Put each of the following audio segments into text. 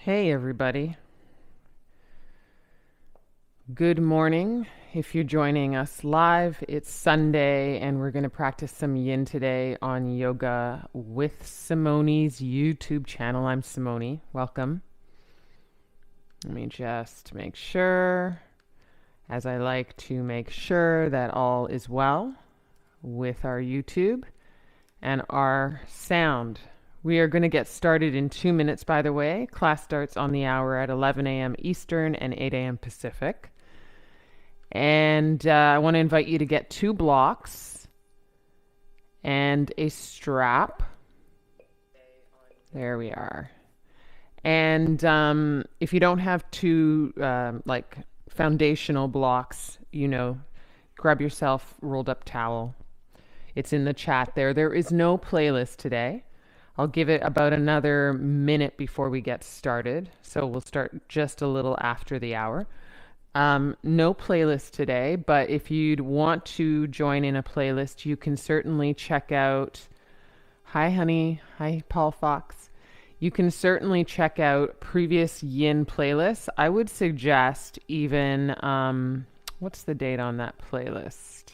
Hey everybody. Good morning. If you're joining us live, it's Sunday and we're going to practice some yin today on Yoga with Simone's YouTube channel. I'm Simone. Welcome. Let me just make sure, as I like to make sure that all is well with our YouTube and our sound. We are going to get started in 2 minutes, by the way. Class starts on the hour at 11 a.m. Eastern and 8 a.m. Pacific. And I want to invite you to get 2 blocks and a strap. There we are. And if you don't have 2 like foundational blocks, grab yourself rolled up towel. It's in the chat there. There is no playlist today. I'll give it about another minute before we get started. So we'll start just a little after the hour. No playlist today, but if you'd want to join in a playlist, you can certainly check out, hi honey, hi Paul Fox. You can certainly check out previous YIN playlists. I would suggest even, what's the date on that playlist?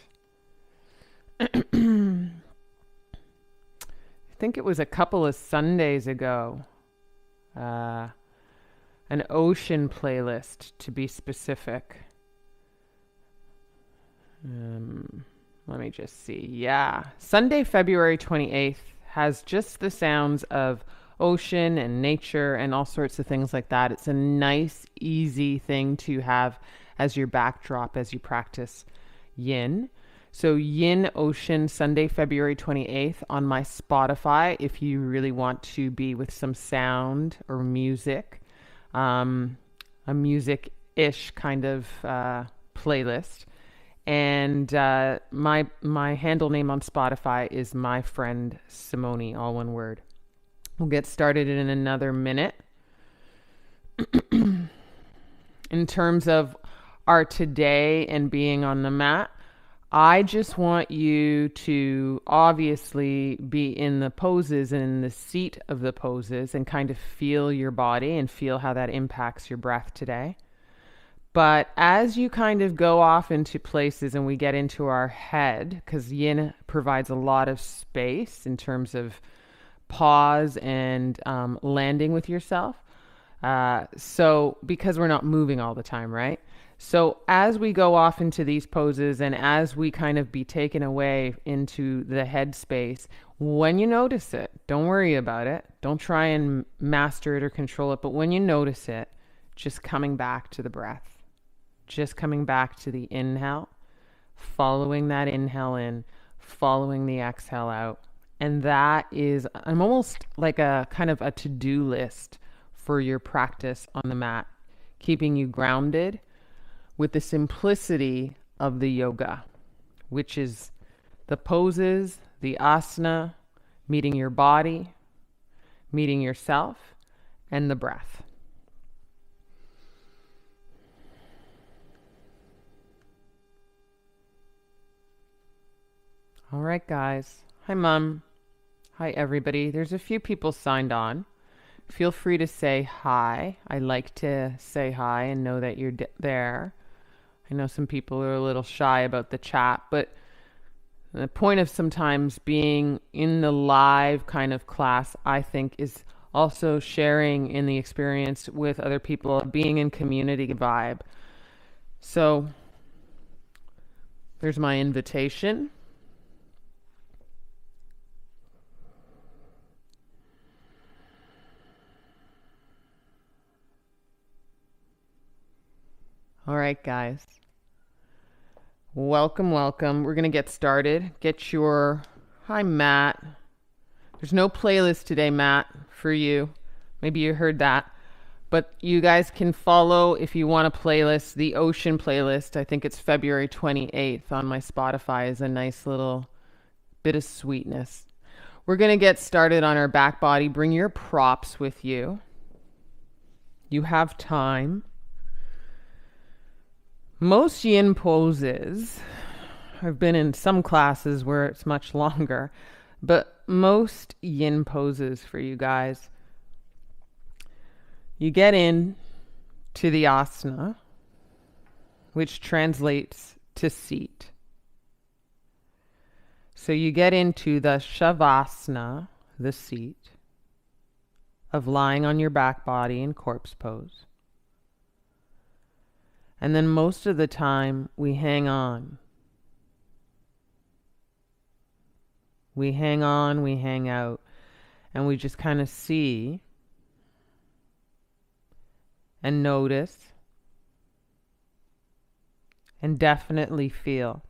I think it was a couple of Sundays ago. An ocean playlist, to be specific. Let me just see. Yeah. Sunday, February 28th has just the sounds of ocean and nature and all sorts of things like that. It's a nice, easy thing to have as your backdrop as you practice yin. So YIN Ocean, Sunday, February 28th on my Spotify, if you really want to be with some sound or music, a music-ish kind of playlist. And my handle name on Spotify is my friend Simone, all one word. We'll get started in another minute. In terms of our today and being on the mat, I just want you to obviously be in the poses and in the seat of the poses and kind of feel your body and feel how that impacts your breath today. But as you kind of go off into places and we get into our head, because yin provides a lot of space in terms of pause and landing with yourself. So because we're not moving all the time, right? So as we go off into these poses and as we kind of be taken away into the head space, when you notice it, don't worry about it. Don't try and master it or control it. But when you notice it, just coming back to the breath, just coming back to the inhale, following that inhale in, following the exhale out. And that is, I'm almost like a kind of a to-do list for your practice on the mat, keeping you grounded with the simplicity of the yoga, which is the poses, the asana, meeting your body, meeting yourself, and the breath. All right, guys. Hi, Mom. Hi, everybody. There's a few people signed on. Feel free to say hi. I like to say hi and know that you're there. I know some people are a little shy about the chat, but the point of sometimes being in the live kind of class, I think, is also sharing in the experience with other people, being in community vibe. So there's my invitation. All right, guys. Welcome, welcome. We're going to get started. Hi, Matt. There's no playlist today, Matt, for you. Maybe you heard that. But you guys can follow, if you want a playlist, the Ocean playlist. I think it's February 28th on my Spotify is a nice little bit of sweetness. We're going to get started on our back body. Bring your props with you. You have time. Most yin poses, I've been in some classes where it's much longer, but most yin poses for you guys You get in to the asana, which translates to seat. So you get into the shavasana, the seat, of lying on your back body in corpse pose. And then most of the time we hang on. We hang on, we hang out, and we just kind of see and notice and definitely feel.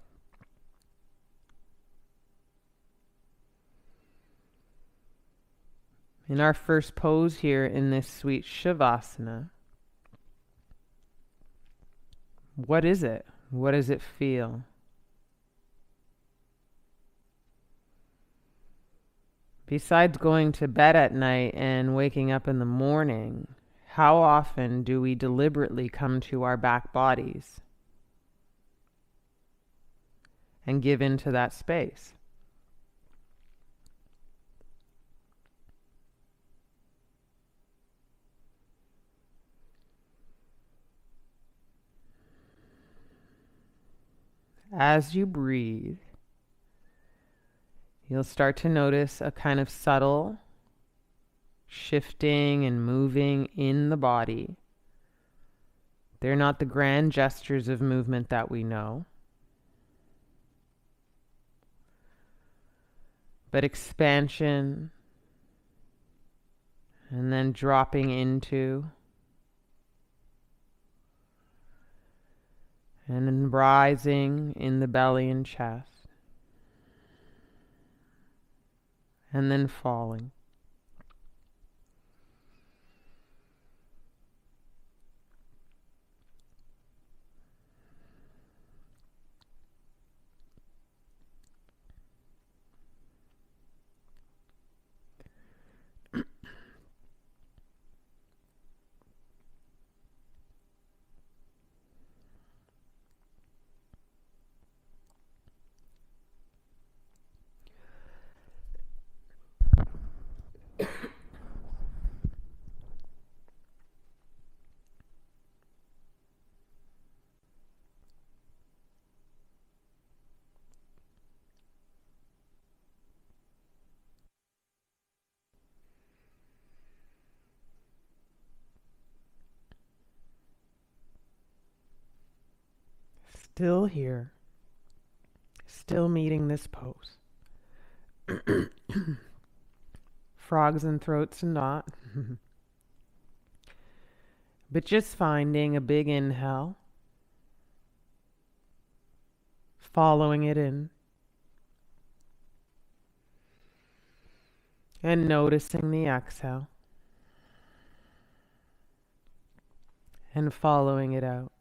In our first pose here in this sweet Shavasana, what is it? What does it feel? Besides going to bed at night and waking up in the morning, how often do we deliberately come to our back bodies and give into that space? As you breathe, you'll start to notice a kind of subtle shifting and moving in the body. They're not the grand gestures of movement that we know, but expansion and then dropping into and then rising in the belly and chest and then falling. Still here, still meeting this pose. Frogs and throats and not. But just finding a big inhale, following it in, and noticing the exhale, and following it out.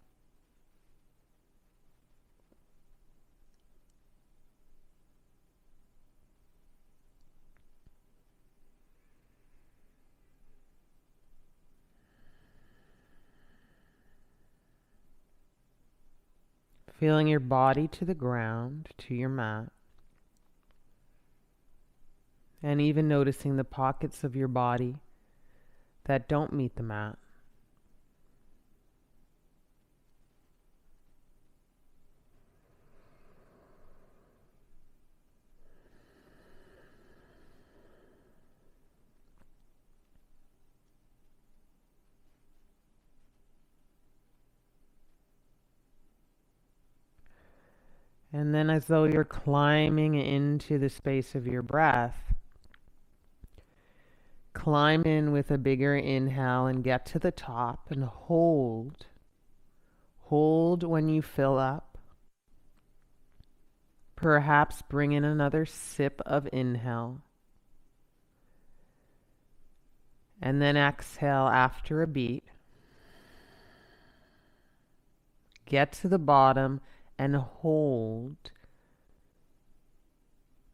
Feeling your body to the ground, to your mat, and even noticing the pockets of your body that don't meet the mat. And then as though you're climbing into the space of your breath, climb in with a bigger inhale and get to the top and hold. Hold when you fill up. Perhaps bring in another sip of inhale. And then exhale after a beat. Get to the bottom and hold.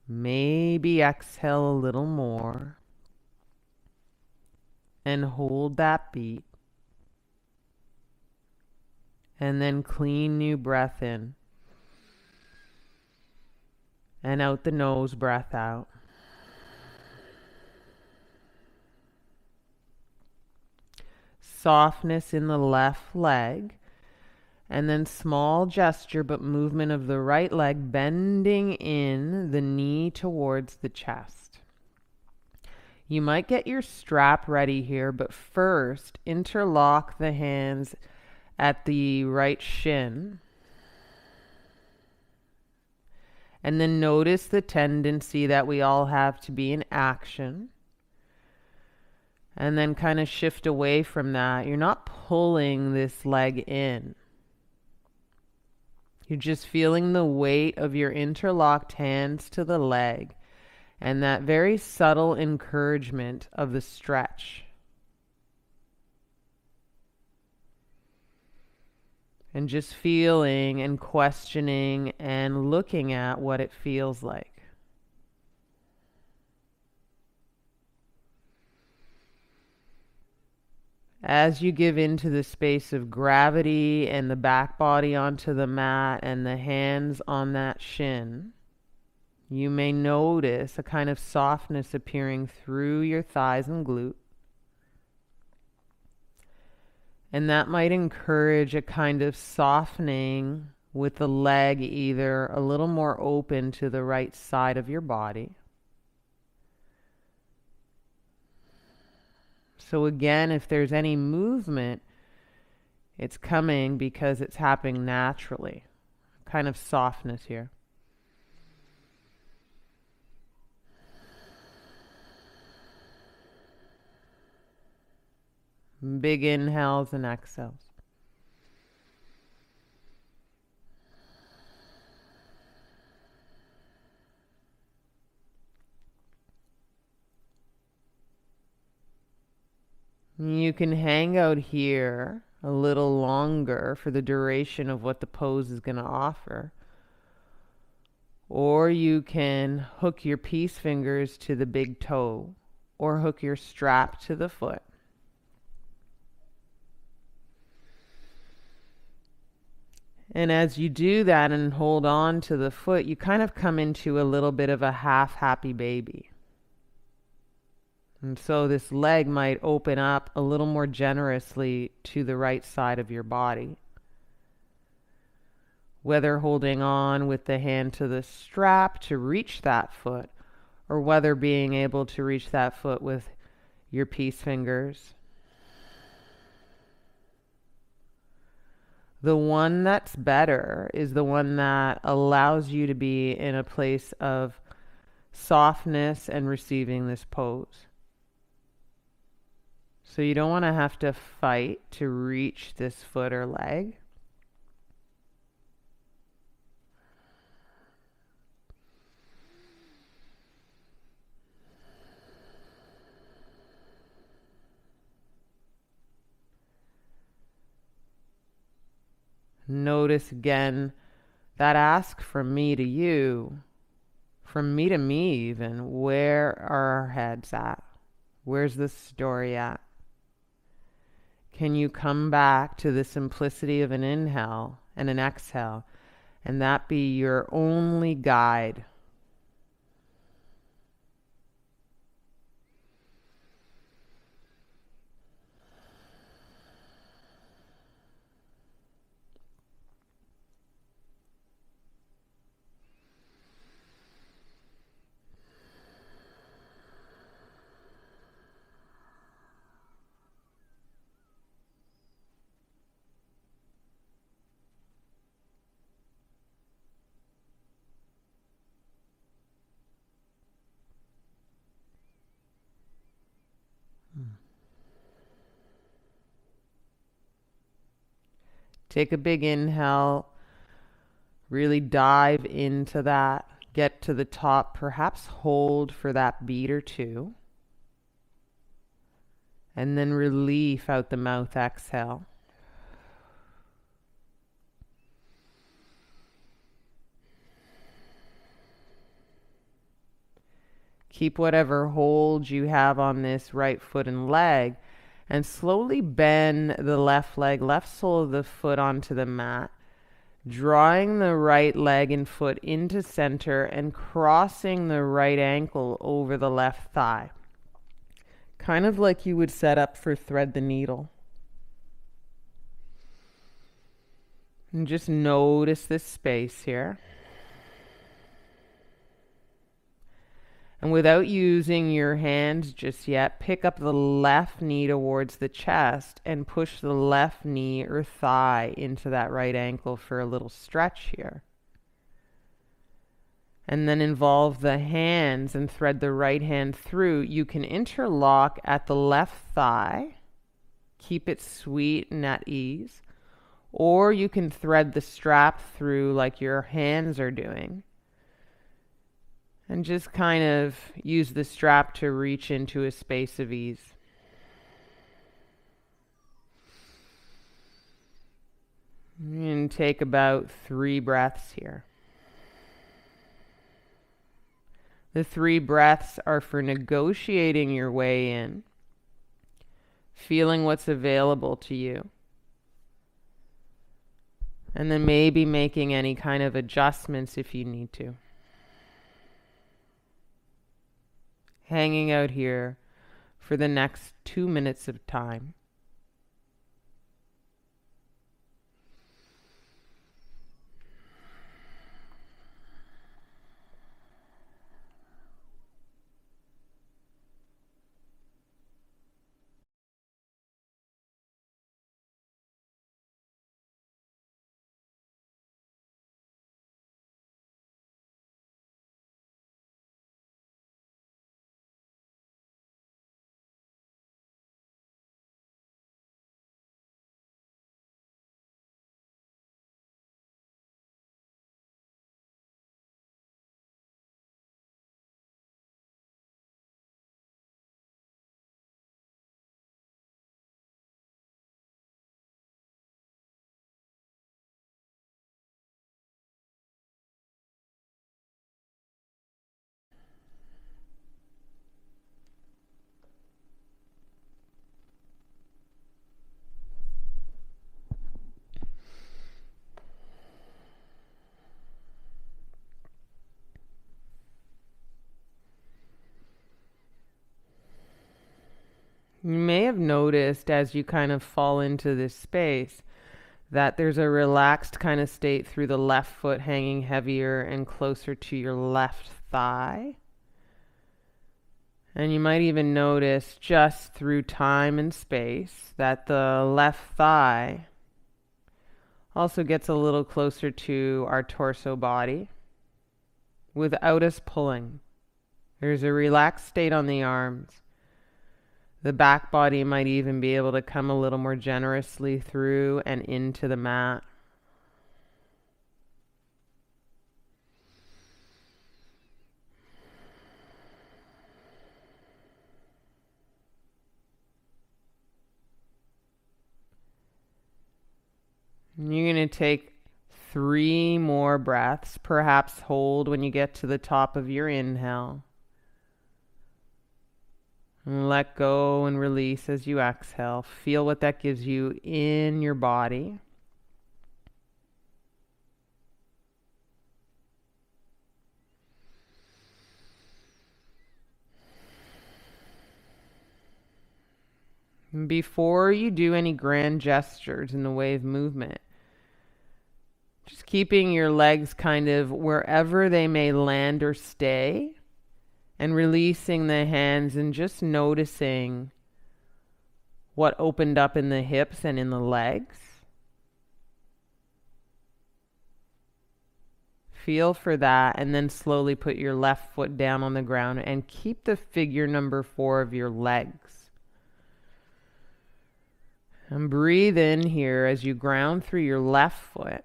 Maybe exhale a little more. And hold that beat. And then clean new breath in. And out the nose, breath out. softness in the left leg. And then small gesture but movement of the right leg, bending in the knee towards the chest. You might get your strap ready here, but first interlock the hands at the right shin. And then notice the tendency that we all have to be in action. And then kind of shift away from that. You're not pulling this leg in. You're just feeling the weight of your interlocked hands to the leg and that very subtle encouragement of the stretch. And just feeling and questioning and looking at what it feels like. As you give into the space of gravity and the back body onto the mat and the hands on that shin, you may notice a kind of softness appearing through your thighs and glute. And that might encourage a kind of softening with the leg either a little more open to the right side of your body. So again, if there's any movement, it's coming because it's happening naturally. Kind of softness here. Big inhales and exhales. You can hang out here a little longer for the duration of what the pose is going to offer. Or you can hook your peace fingers to the big toe or hook your strap to the foot. And as you do that and hold on to the foot, you kind of come into a little bit of a half happy baby. And so this leg might open up a little more generously to the right side of your body. Whether holding on with the hand to the strap to reach that foot, or whether being able to reach that foot with your peace fingers. The one that's better is the one that allows you to be in a place of softness and receiving this pose. So you don't want to have to fight to reach this foot or leg. Notice again that ask from me to you, from me to me even, where are our heads at? Where's the story at? Can you come back to the simplicity of an inhale and an exhale, and that be your only guide? Take a big inhale, really dive into that, get to the top, perhaps hold for that beat or two, and then relief out the mouth, exhale. Keep whatever hold you have on this right foot and leg, and slowly bend the left leg, left sole of the foot onto the mat, drawing the right leg and foot into center and crossing the right ankle over the left thigh. Kind of like you would set up for thread the needle. And just notice this space here. And without using your hands just yet, pick up the left knee towards the chest and push the left knee or thigh into that right ankle for a little stretch here. And then involve the hands and thread the right hand through. You can interlock at the left thigh. Keep it sweet and at ease. Or you can thread the strap through like your hands are doing. And just kind of use the strap to reach into a space of ease. And take about 3 breaths here. The 3 breaths are for negotiating your way in, feeling what's available to you, and then maybe making any kind of adjustments if you need to. Hanging out here for the next 2 minutes of time. You may have noticed as you kind of fall into this space that there's a relaxed kind of state through the left foot hanging heavier and closer to your left thigh. And you might even notice just through time and space that the left thigh also gets a little closer to our torso body without us pulling. There's a relaxed state on the arms. The back body might even be able to come a little more generously through and into the mat. And you're going to take 3 more breaths, perhaps hold when you get to the top of your inhale. And let go and release as you exhale. Feel what that gives you in your body. Before you do any grand gestures in the way of movement, just keeping your legs kind of wherever they may land or stay, and releasing the hands and just noticing what opened up in the hips and in the legs. Feel for that, and then slowly put your left foot down on the ground and keep the figure number 4 of your legs. And breathe in here as you ground through your left foot.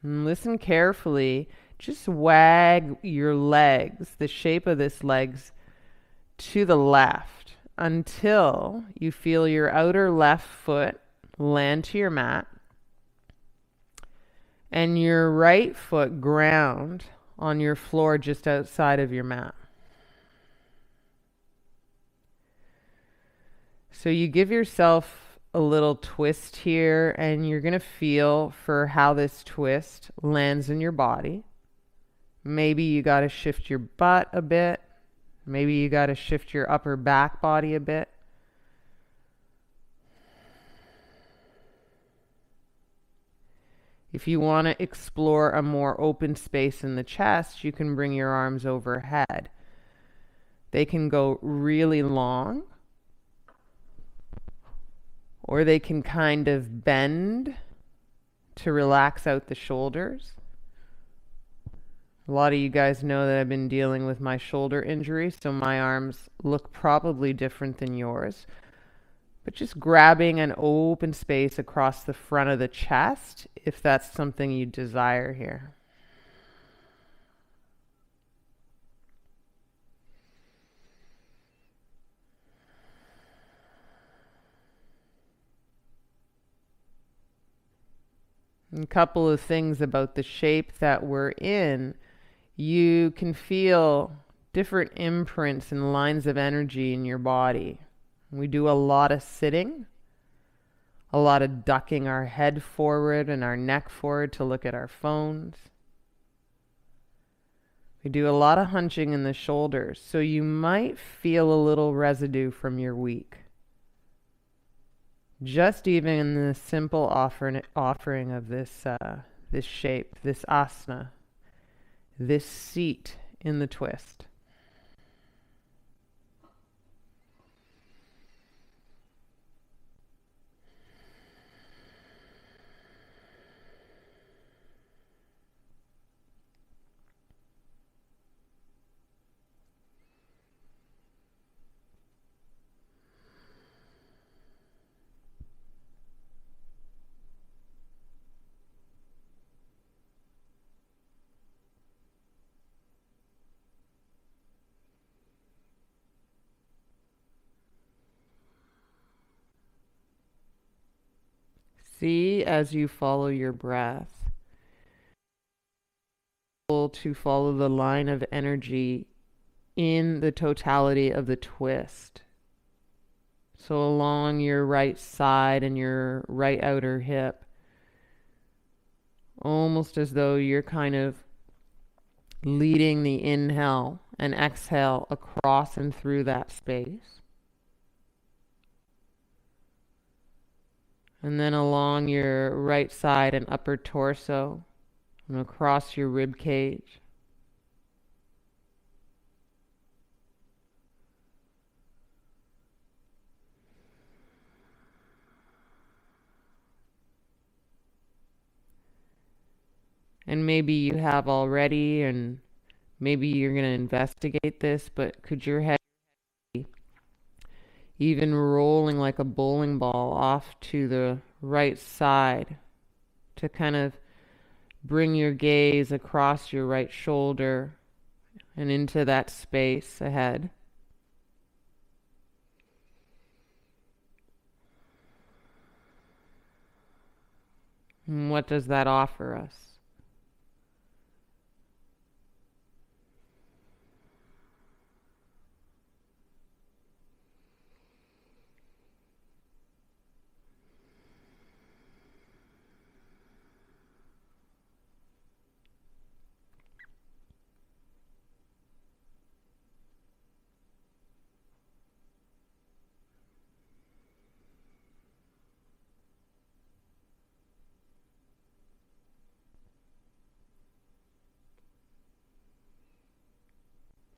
And listen carefully. Just wag your legs, the shape of this legs, to the left until you feel your outer left foot land to your mat and your right foot ground on your floor just outside of your mat. So you give yourself a little twist here, and you're going to feel for how this twist lands in your body. Maybe you got to shift your butt a bit. Maybe you got to shift your upper back body a bit. If you want to explore a more open space in the chest, you can bring your arms overhead. They can go really long, or they can kind of bend to relax out the shoulders. A lot of you guys know that I've been dealing with my shoulder injury, so my arms look probably different than yours. But just grabbing an open space across the front of the chest, if that's something you desire here. A couple of things about the shape that we're in. You can feel different imprints and lines of energy in your body. We do a lot of sitting, a lot of ducking our head forward and our neck forward to look at our phones. We do a lot of hunching in the shoulders, so you might feel a little residue from your week. Just even in the simple offering of this shape, this asana, this seat in the twist. See as you follow your breath, to follow the line of energy in the totality of the twist. So along your right side and your right outer hip, almost as though you're kind of leading the inhale and exhale across and through that space. And then along your right side and upper torso and across your rib cage. And maybe you have already, and maybe you're going to investigate this, but could your head be even rolling like a bowling ball off to the right side to kind of bring your gaze across your right shoulder and into that space ahead? And what does that offer us?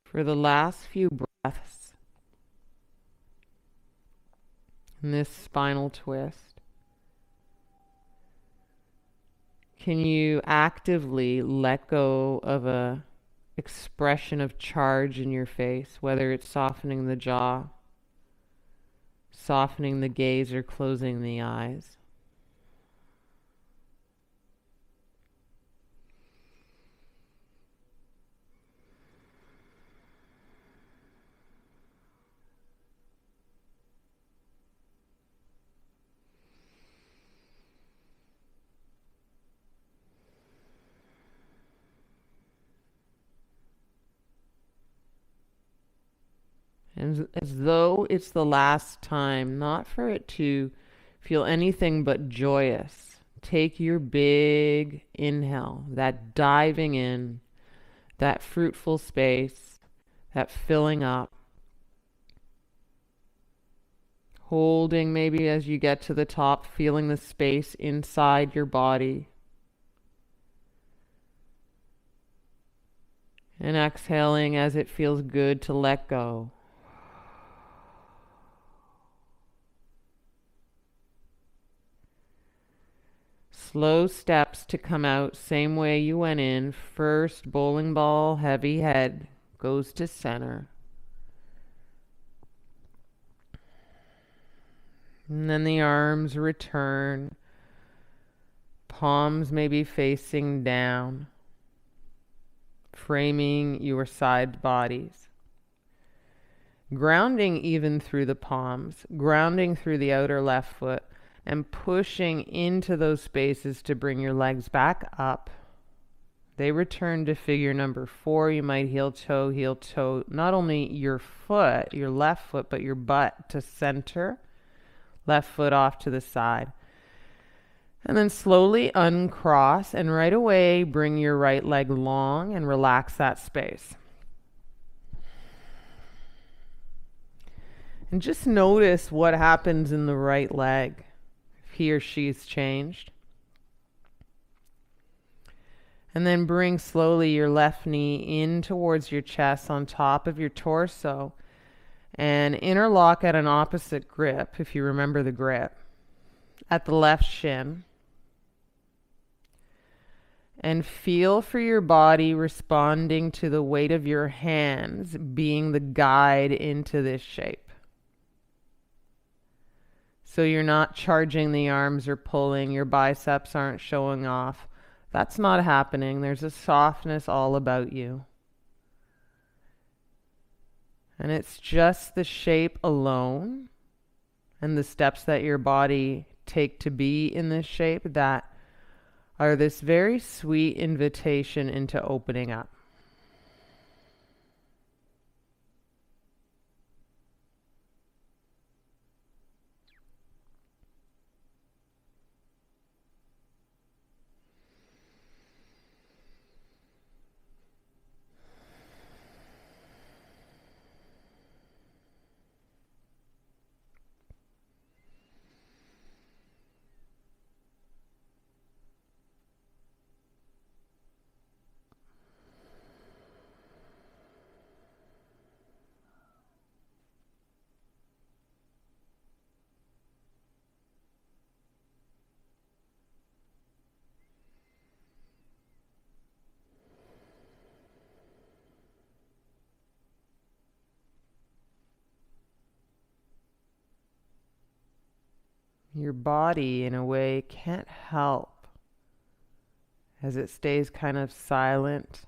For the last few breaths in this spinal twist, can you actively let go of a expression of charge in your face, whether it's softening the jaw, softening the gaze, or closing the eyes? And as though it's the last time, not for it to feel anything but joyous. Take your big inhale, that diving in, that fruitful space, that filling up. Holding maybe as you get to the top, feeling the space inside your body. And exhaling as it feels good to let go. Slow steps to come out, same way you went in. First, bowling ball, heavy head goes to center. And then the arms return. Palms may be facing down, framing your side bodies. Grounding even through the palms, grounding through the outer left foot, and pushing into those spaces to bring your legs back up. They return to figure number 4. You might heel toe, not only your foot, your left foot, but your butt to center, left foot off to the side. And then slowly uncross, and right away bring your right leg long and relax that space. And just notice what happens in the right leg, if he or she's changed. And then bring slowly your left knee in towards your chest on top of your torso and interlock at an opposite grip, if you remember the grip, at the left shin. And feel for your body responding to the weight of your hands being the guide into this shape. So you're not charging the arms or pulling, your biceps aren't showing off. That's not happening. There's a softness all about you. And it's just the shape alone and the steps that your body take to be in this shape that are this very sweet invitation into opening up. Your body, in a way, can't help as it stays kind of silent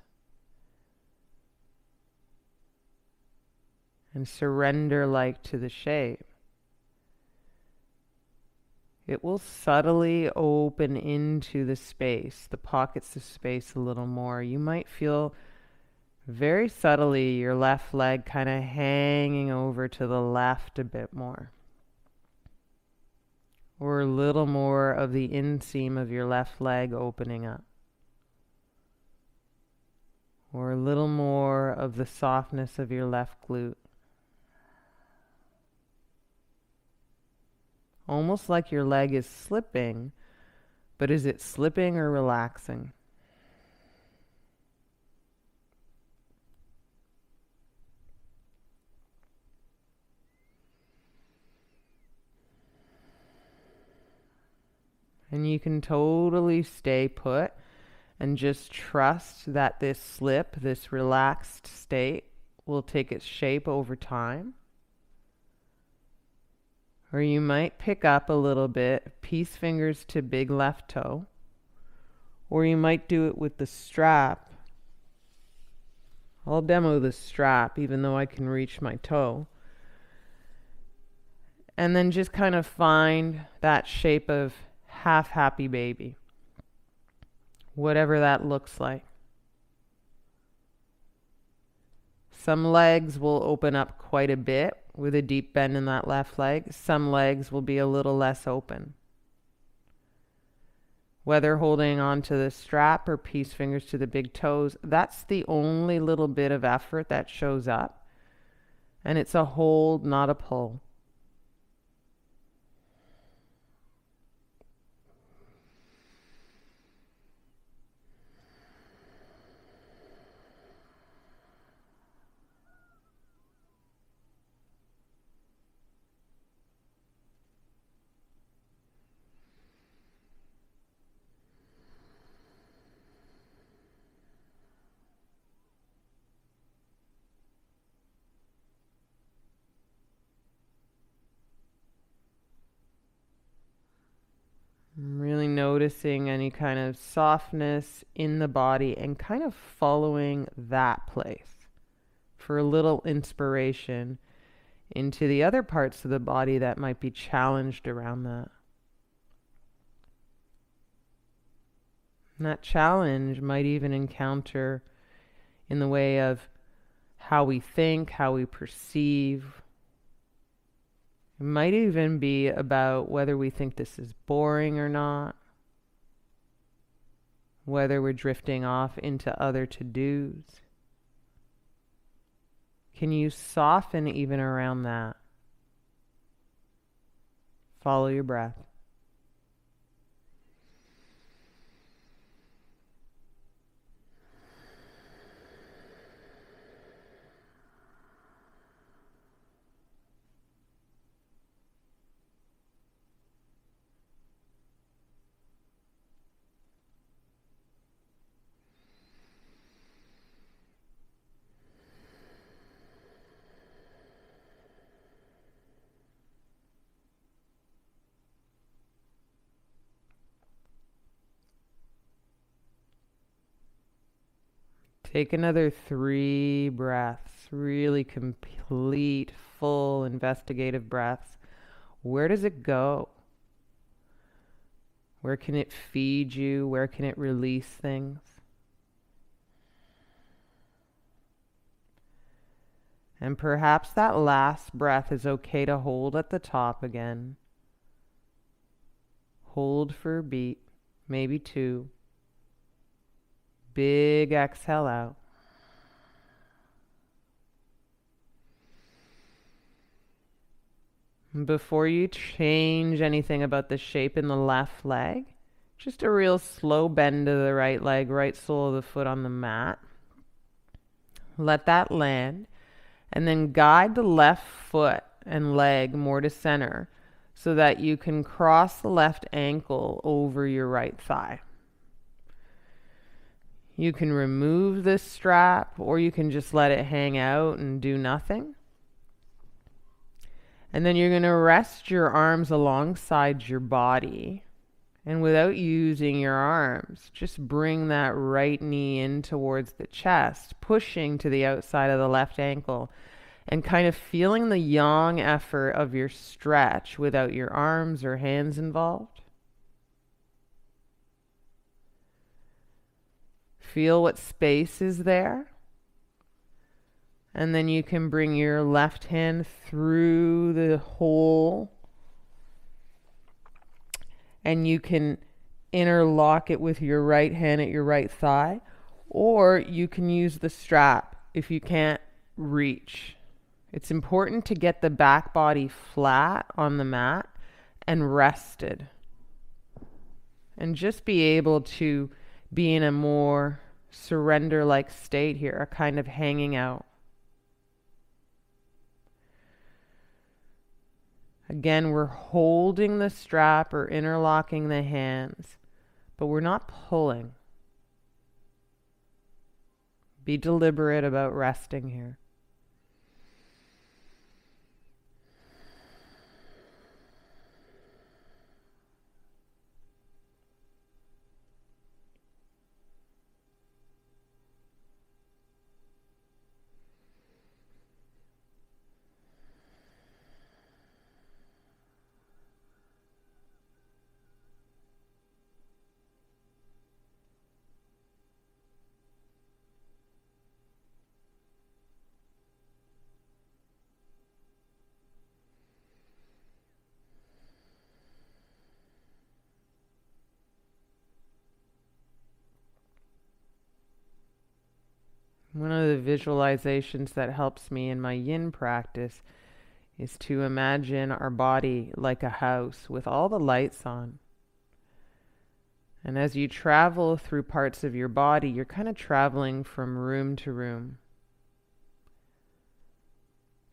and surrender-like to the shape. It will subtly open into the space, the pockets of space a little more. You might feel very subtly your left leg kind of hanging over to the left a bit more. Or a little more of the inseam of your left leg opening up. Or a little more of the softness of your left glute. Almost like your leg is slipping, but is it slipping or relaxing? And you can totally stay put and just trust that this slip, this relaxed state, will take its shape over time. Or you might pick up a little bit, peace fingers to big left toe. Or you might do it with the strap. I'll demo the strap even though I can reach my toe. And then just kind of find that shape of half happy baby, whatever that looks like. Some legs will open up quite a bit with a deep bend in that left leg. Some legs will be a little less open. Whether holding on to the strap or peace fingers to the big toes, that's the only little bit of effort that shows up. And it's a hold, not a pull. noticing any kind of softness in the body and kind of following that place for a little inspiration into the other parts of the body that might be challenged around that. And that challenge might even encounter in the way of how we think, how we perceive. It might even be about whether we think this is boring or not, whether we're drifting off into other to-dos. Can you soften even around that? Follow your breath. Take another 3 breaths, really complete, full, investigative breaths. Where does it go? Where can it feed you? Where can it release things? And perhaps that last breath is okay to hold at the top again. Hold for a beat, maybe 2. Big exhale out. Before you change anything about the shape in the left leg, just a real slow bend to the right leg, right sole of the foot on the mat. Let that land, and then guide the left foot and leg more to center so that you can cross the left ankle over your right thigh. You can remove this strap, or you can just let it hang out and do nothing. And then you're going to rest your arms alongside your body. And without using your arms, just bring that right knee in towards the chest, pushing to the outside of the left ankle, and kind of feeling the yang effort of your stretch without your arms or hands involved. Feel what space is there. And then you can bring your left hand through the hole, and you can interlock it with your right hand at your right thigh, or you can use the strap if you can't reach. It's important to get the back body flat on the mat and rested, and just be able to be in a more surrender-like state here, a kind of hanging out. Again, we're holding the strap or interlocking the hands, but we're not pulling. Be deliberate about resting here. One of the visualizations that helps me in my YIN practice is to imagine our body like a house with all the lights on. And as you travel through parts of your body, you're kind of traveling from room to room.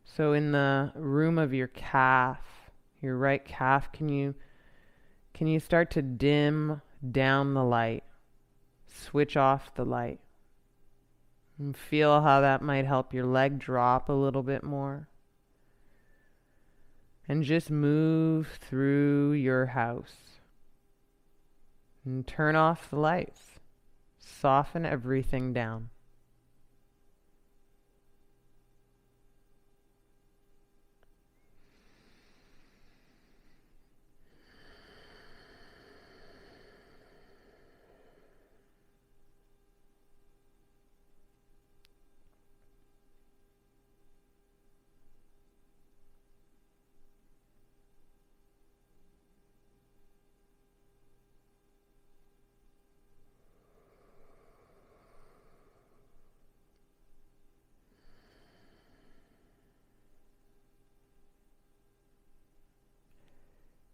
So in the room of your calf, your right calf, can you start to dim down the light, switch off the light? And feel how that might help your leg drop a little bit more. And just move through your house. And turn off the lights. Soften everything down.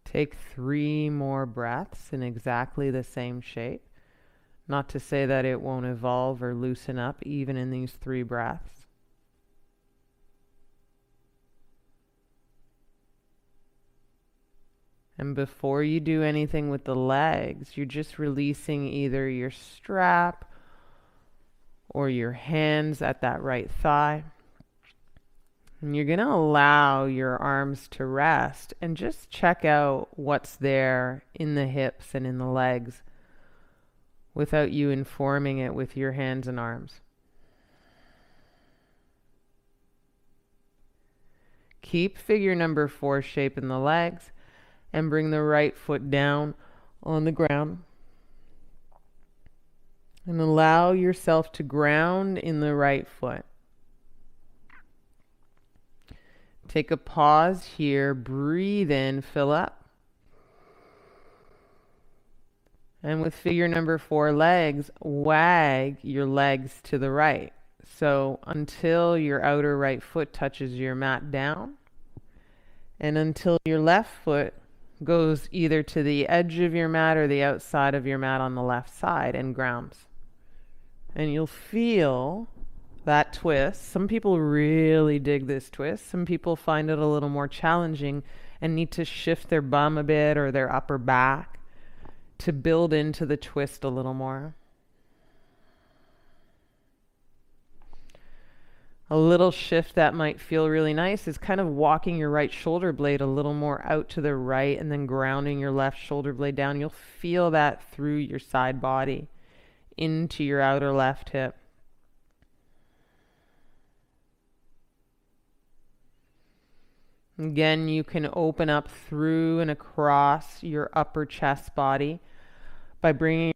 Take 3 more breaths in exactly the same shape. Not to say that it won't evolve or loosen up even in these 3 breaths. And before you do anything with the legs, you're just releasing either your strap or your hands at that right thigh. And you're going to allow your arms to rest and just check out what's there in the hips and in the legs without you informing it with your hands and arms. Keep figure number 4 shape in the legs and bring the right foot down on the ground. And allow yourself to ground in the right foot. Take a pause here, breathe in, fill up. And with figure number 4 legs, wag your legs to the right. So until your outer right foot touches your mat down, and until your left foot goes either to the edge of your mat or the outside of your mat on the left side and grounds. And you'll feel that twist. Some people really dig this twist. Some people find it a little more challenging and need to shift their bum a bit or their upper back to build into the twist a little more. A little shift that might feel really nice is kind of walking your right shoulder blade a little more out to the right and then grounding your left shoulder blade down. You'll feel that through your side body into your outer left hip. Again, you can open up through and across your upper chest body by bringing your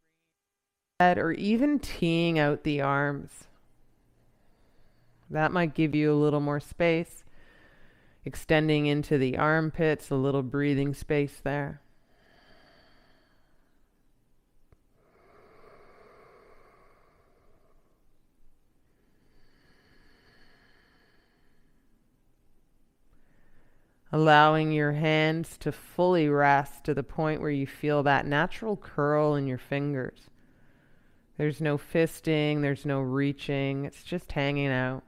head or even teeing out the arms. That might give you a little more space, extending into the armpits, a little breathing space there. Allowing your hands to fully rest to the point where you feel that natural curl in your fingers. There's no fisting, there's no reaching, it's just hanging out.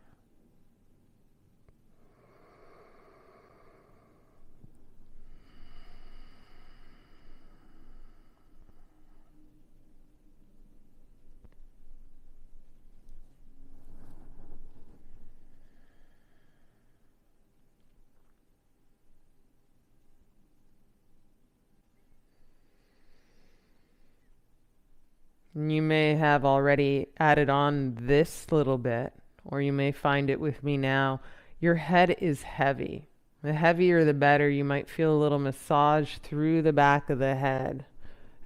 You may have already added on this little bit, or you may find it with me now. Your head is heavy. The heavier the better. You might feel a little massage through the back of the head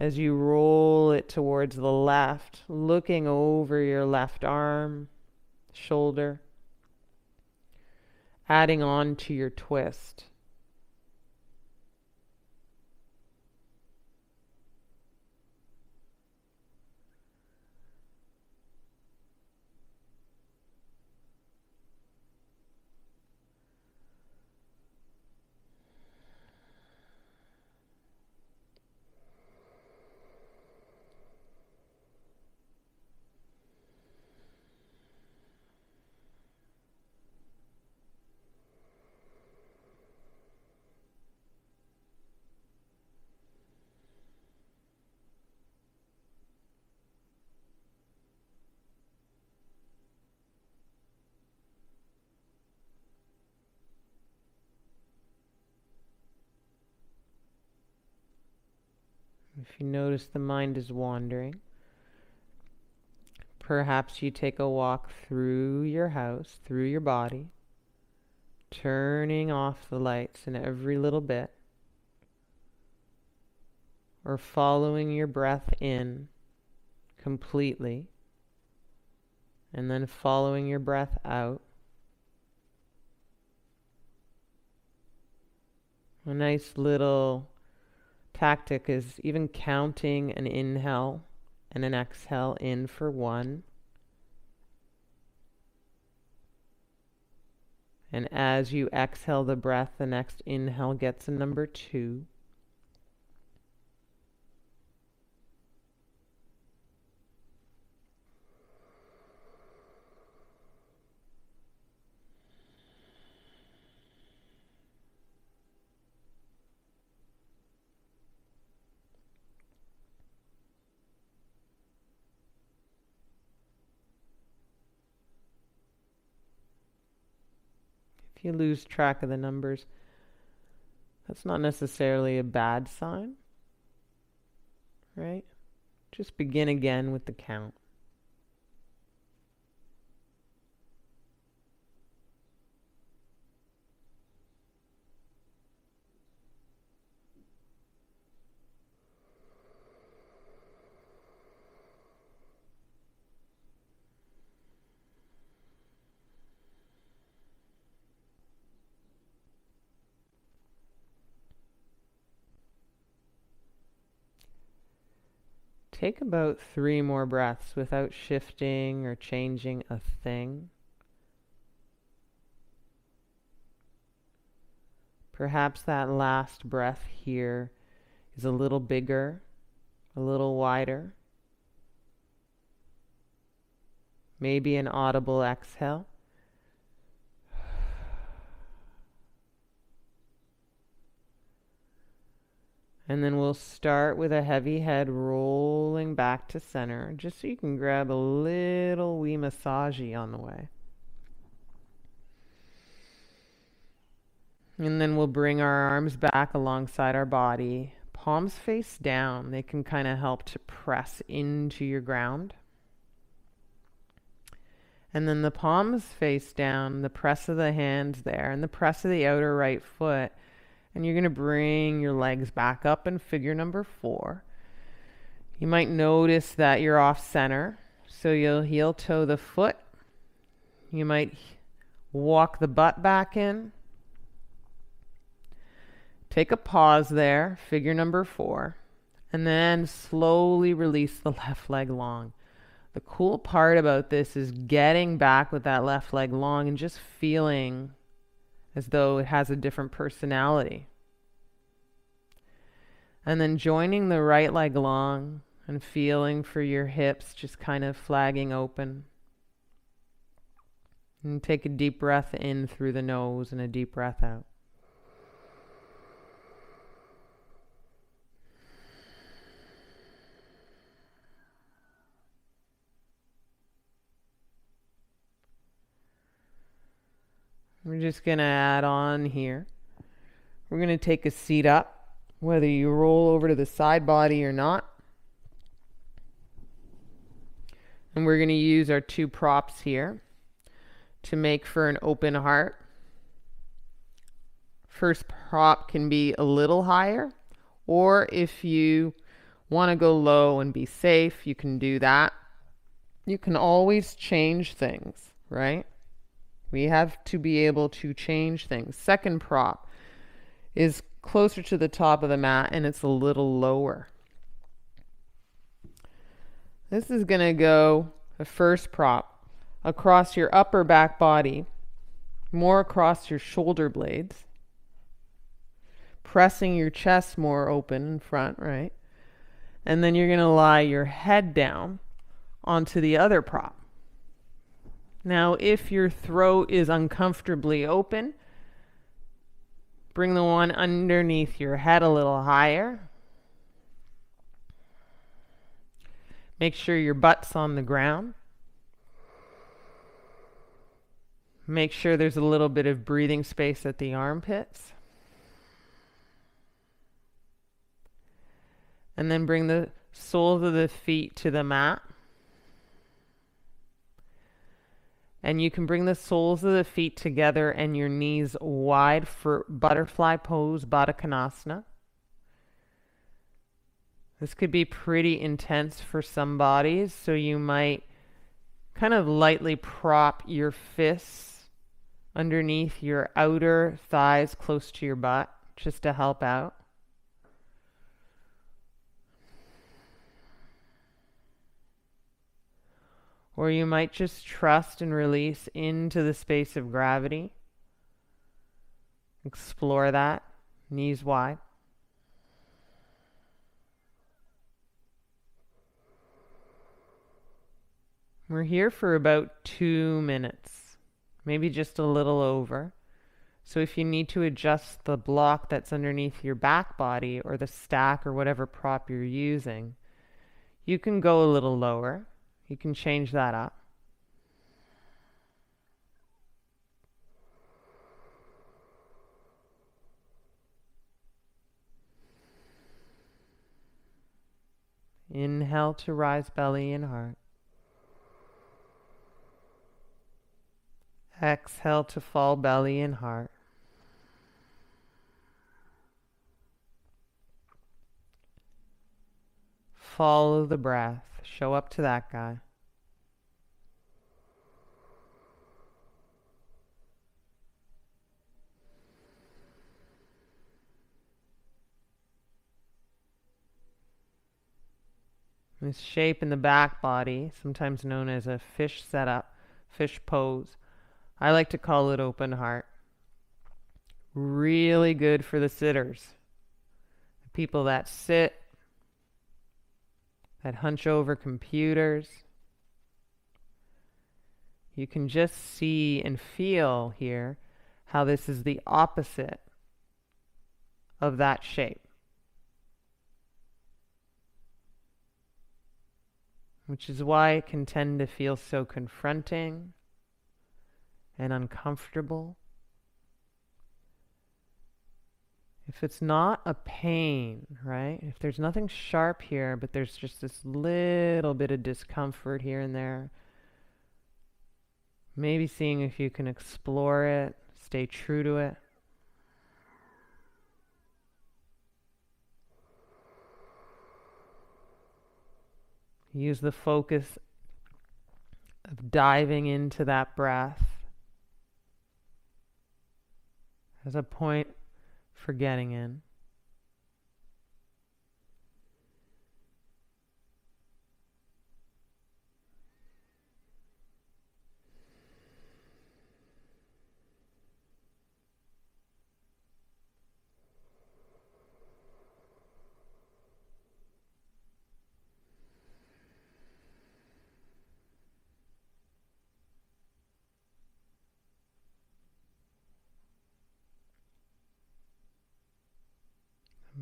as you roll it towards the left, looking over your left arm, shoulder, adding on to your twist. If you notice the mind is wandering, perhaps you take a walk through your house, through your body, turning off the lights in every little bit, or following your breath in completely, and then following your breath out. A nice little tactic is even counting an inhale and an exhale in for 1. And as you exhale the breath, the next inhale gets a number 2. If you lose track of the numbers, that's not necessarily a bad sign, right? Just begin again with the count. Take about 3 more breaths without shifting or changing a thing. Perhaps that last breath here is a little bigger, a little wider. Maybe an audible exhale. And then we'll start with a heavy head rolling back to center, just so you can grab a little wee massagey on the way. And then we'll bring our arms back alongside our body, palms face down. They can kind of help to press into your ground. And then the palms face down, the press of the hands there, and the press of the outer right foot. And you're going to bring your legs back up in figure number 4. You might notice that you're off center, so you'll heel toe the foot. You might walk the butt back in. Take a pause there, figure number 4, and then slowly release the left leg long. The cool part about this is getting back with that left leg long and just feeling as though it has a different personality. And then joining the right leg long and feeling for your hips just kind of flagging open. And take a deep breath in through the nose and a deep breath out. We're just going to add on here. We're going to take a seat up, whether you roll over to the side body or not. And we're going to use our 2 props here to make for an open heart. First prop can be a little higher, or if you want to go low and be safe, you can do that. You can always change things, right? We have to be able to change things. Second prop is closer to the top of the mat and it's a little lower. This is going to go, the first prop, across your upper back body, more across your shoulder blades, pressing your chest more open in front, right? And then you're going to lie your head down onto the other prop. Now, if your throat is uncomfortably open, bring the one underneath your head a little higher. Make sure your butt's on the ground. Make sure there's a little bit of breathing space at the armpits. And then bring the soles of the feet to the mat. And you can bring the soles of the feet together and your knees wide for butterfly pose, Baddha Konasana. This could be pretty intense for some bodies, so you might kind of lightly prop your fists underneath your outer thighs close to your butt, just to help out. Or you might just trust and release into the space of gravity. Explore that, knees wide. We're here for about 2 minutes, maybe just a little over. So if you need to adjust the block that's underneath your back body or the stack or whatever prop you're using, you can go a little lower. You can change that up. Inhale to rise belly and heart. Exhale to fall belly and heart. Follow the breath. Show up to that guy. This shape in the back body, sometimes known as a fish setup, fish pose, I like to call it open heart. Really good for the sitters. The people that sit, that hunch over computers. You can just see and feel here how this is the opposite of that shape, which is why it can tend to feel so confronting and uncomfortable. If it's not a pain, right? If there's nothing sharp here, but there's just this little bit of discomfort here and there, maybe seeing if you can explore it, stay true to it. Use the focus of diving into that breath as a point for getting in.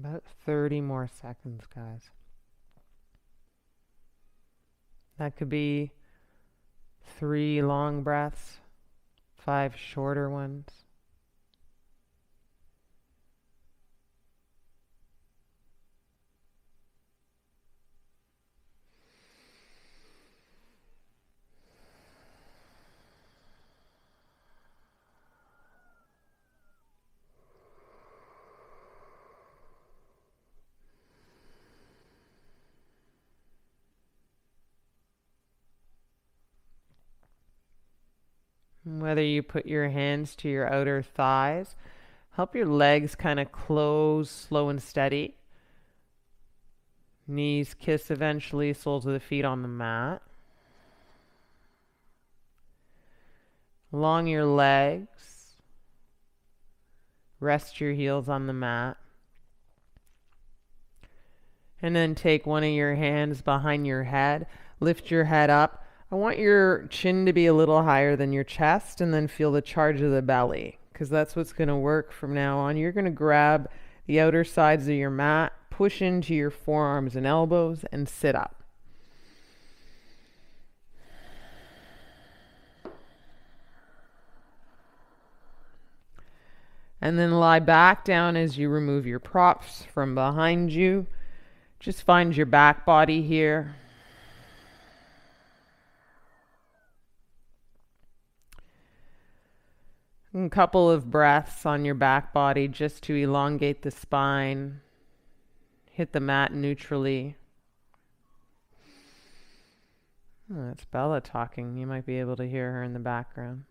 About 30 more seconds, guys. That could be 3 long breaths, 5 shorter ones. Whether you put your hands to your outer thighs, help your legs kind of close slow and steady. Knees kiss eventually, soles of the feet on the mat. Along your legs, rest your heels on the mat. And then take one of your hands behind your head, lift your head up. I want your chin to be a little higher than your chest, and then feel the charge of the belly, because that's what's going to work from now on. You're going to grab the outer sides of your mat, push into your forearms and elbows, and sit up. And then lie back down as you remove your props from behind you. Just find your back body here. A couple of breaths on your back body just to elongate the spine. Hit the mat neutrally. Oh, that's Bella talking. You might be able to hear her in the background.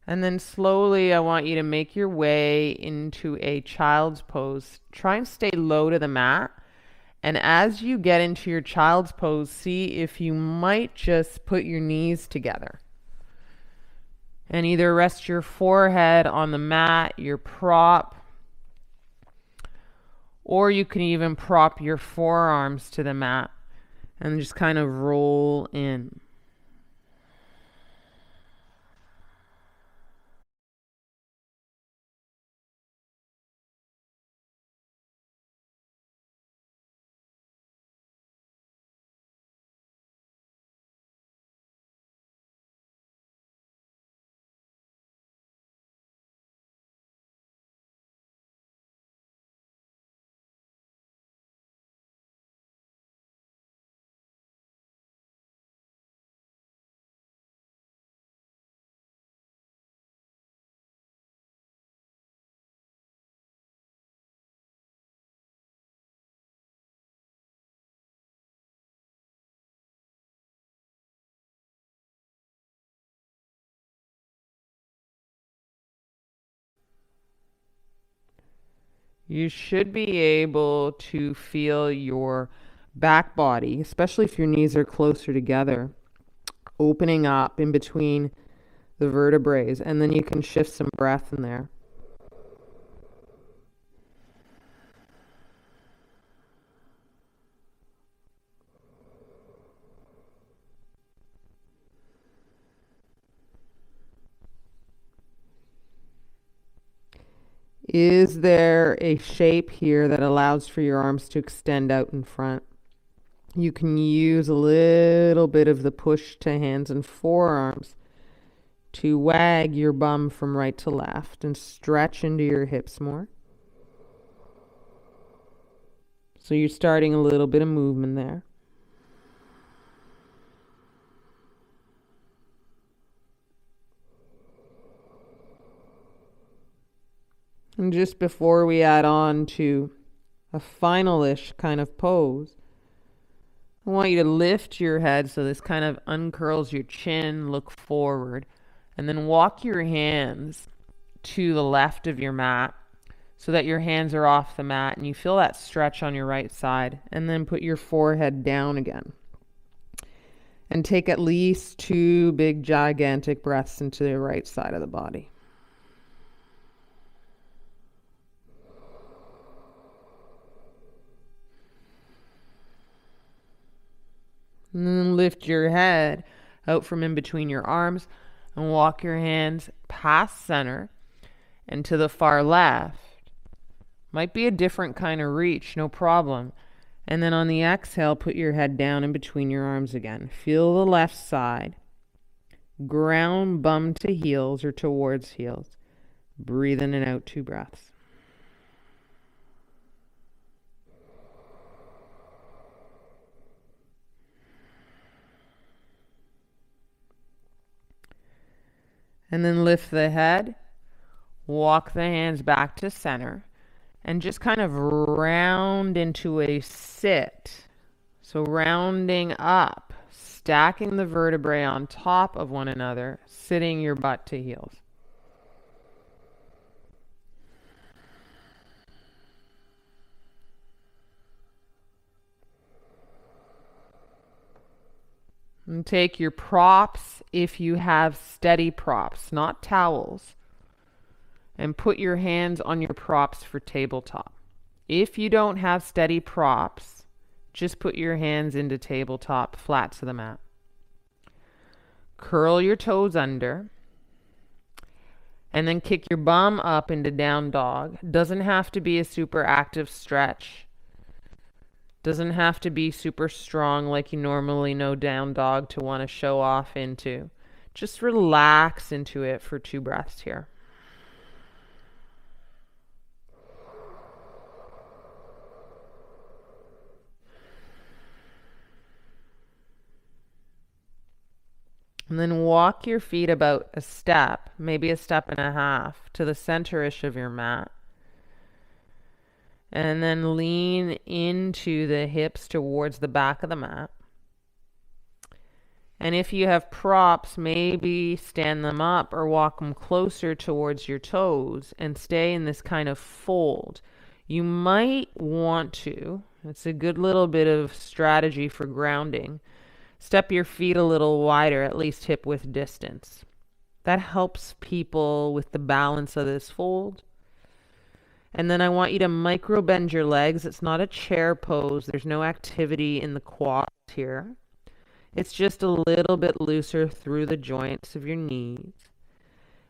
And then slowly, I want you to make your way into a child's pose. Try and stay low to the mat. And as you get into your child's pose, see if you might just put your knees together. And either rest your forehead on the mat, your prop, or you can even prop your forearms to the mat and just kind of roll in. You should be able to feel your back body, especially if your knees are closer together, opening up in between the vertebrae, and then you can shift some breath in there. Is there a shape here that allows for your arms to extend out in front? You can use a little bit of the push to hands and forearms to wag your bum from right to left and stretch into your hips more. So you're starting a little bit of movement there. And just before we add on to a final-ish kind of pose, I want you to lift your head so this kind of uncurls your chin, look forward, and then walk your hands to the left of your mat so that your hands are off the mat and you feel that stretch on your right side. And then put your forehead down again. And take at least 2 big, gigantic breaths into the right side of the body. And then lift your head out from in between your arms and walk your hands past center and to the far left. Might be a different kind of reach, no problem. And then on the exhale, put your head down in between your arms again. Feel the left side. Ground bum to heels or towards heels. Breathe in and out 2 breaths. And then lift the head, walk the hands back to center, and just kind of round into a sit. So rounding up, stacking the vertebrae on top of one another, sitting your butt to heels. And take your props, if you have steady props, not towels, and put your hands on your props for tabletop. If you don't have steady props, just put your hands into tabletop, flat to the mat. Curl your toes under, and then kick your bum up into down dog. Doesn't have to be a super active stretch. Doesn't have to be super strong like you normally know down dog to want to show off into. Just relax into it for 2 breaths here. And then walk your feet about a step, maybe a step and a half, to the center-ish of your mat. And then lean into the hips towards the back of the mat. And if you have props, maybe stand them up or walk them closer towards your toes and stay in this kind of fold. You might want to, it's a good little bit of strategy for grounding, step your feet a little wider, at least hip width distance. That helps people with the balance of this fold. And then I want you to micro bend your legs. It's not a chair pose. There's no activity in the quads here. It's just a little bit looser through the joints of your knees,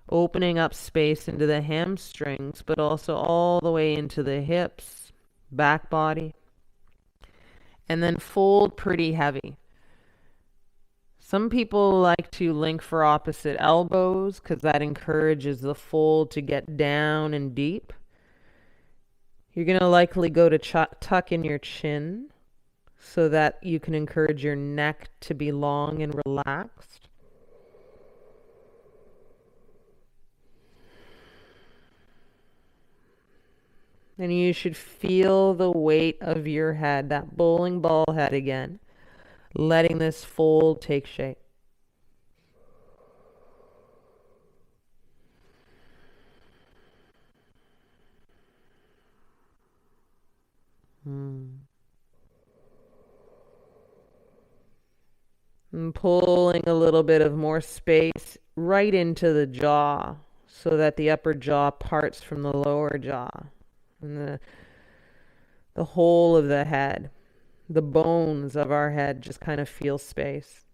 opening up space into the hamstrings, but also all the way into the hips, back body. And then fold pretty heavy. Some people like to link for opposite elbows because that encourages the fold to get down and deep. You're going to likely go to tuck in your chin so that you can encourage your neck to be long and relaxed. And you should feel the weight of your head, that bowling ball head again, letting this fold take shape. And pulling a little bit of more space right into the jaw so that the upper jaw parts from the lower jaw. And the whole of the head, the bones of our head just kind of feel space.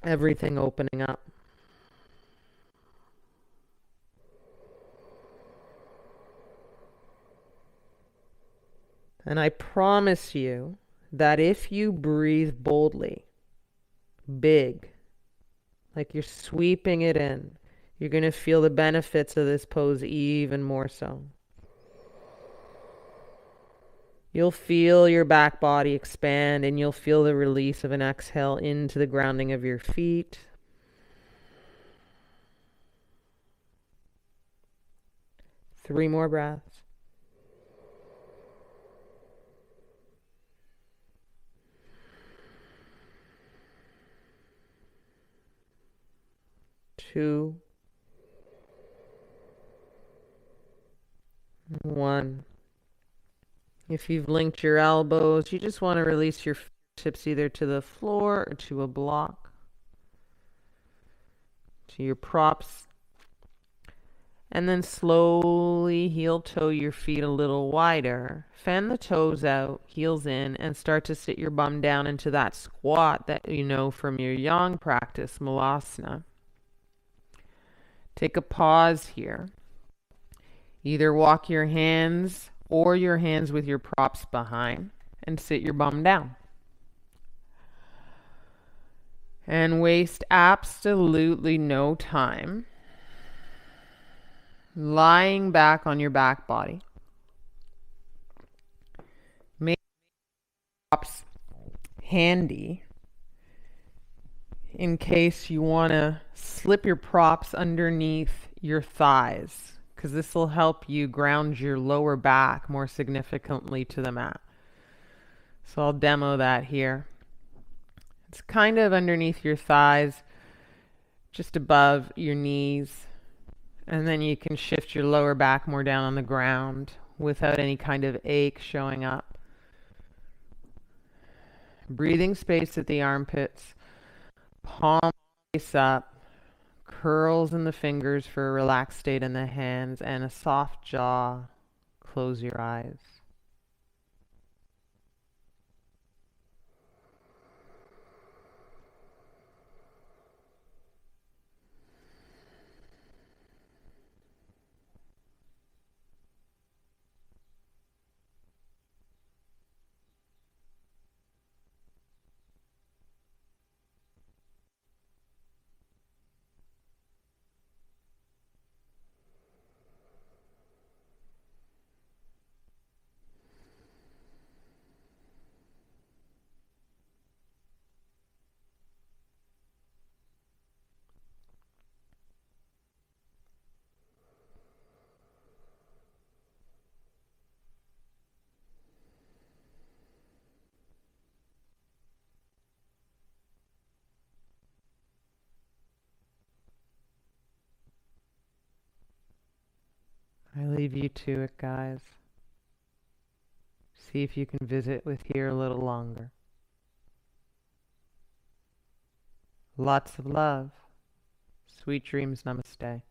Everything opening up. And I promise you that if you breathe boldly, big, like you're sweeping it in, you're going to feel the benefits of this pose even more so. You'll feel your back body expand, and you'll feel the release of an exhale into the grounding of your feet. Three more breaths. Two. One. If you've linked your elbows, you just want to release your fingertips either to the floor or to a block, to your props. And then slowly heel toe your feet a little wider. Fan the toes out, heels in, and start to sit your bum down into that squat that you know from your yang practice, Malasana. Take a pause here. Either walk your hands or your hands with your props behind and sit your bum down. And waste absolutely no time lying back on your back body. Make props handy in case you want to slip your props underneath your thighs, because this will help you ground your lower back more significantly to the mat. So I'll demo that here. It's kind of underneath your thighs, just above your knees. And then you can shift your lower back more down on the ground without any kind of ache showing up. Breathing space at the armpits. Palm face up. Curls in the fingers for a relaxed state in the hands and a soft jaw. Close your eyes. I leave you to it, guys. See if you can visit with here a little longer. Lots of love. Sweet dreams. Namaste.